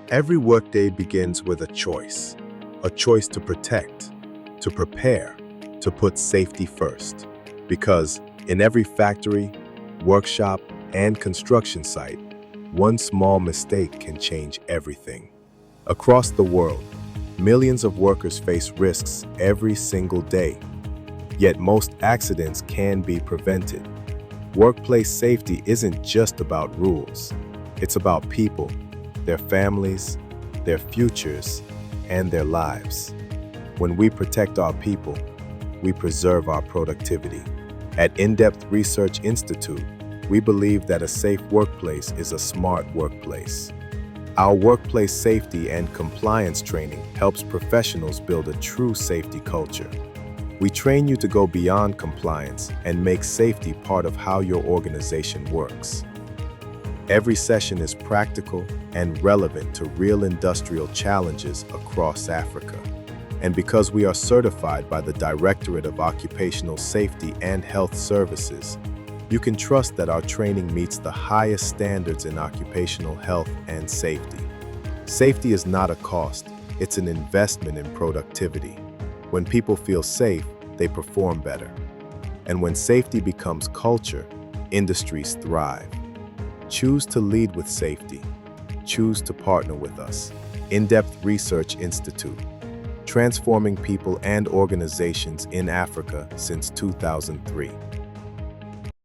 Every workday begins with a choice to protect, to prepare, to put safety first. Because in every factory, workshop, and construction site, one small mistake can change everything. Across the world, millions of workers face risks every single day. Yet most accidents can be prevented. Workplace safety isn't just about rules. It's about people, their families, their futures, and their lives. When we protect our people, we preserve our productivity. At Indepth Research Institute, we believe that a safe workplace is a smart workplace. Our workplace safety and compliance training helps professionals build a true safety culture. We train you to go beyond compliance and make safety part of how your organization works. Every session is practical and relevant to real industrial challenges across Africa. And because we are certified by the Directorate of Occupational Safety and Health Services, you can trust that our training meets the highest standards in occupational health and safety. Safety is not a cost, it's an investment in productivity. When people feel safe, they perform better. And when safety becomes culture, industries thrive. Choose to lead with safety. Choose to partner with us. Indepth Research Institute, transforming people and organizations in Africa since 2003.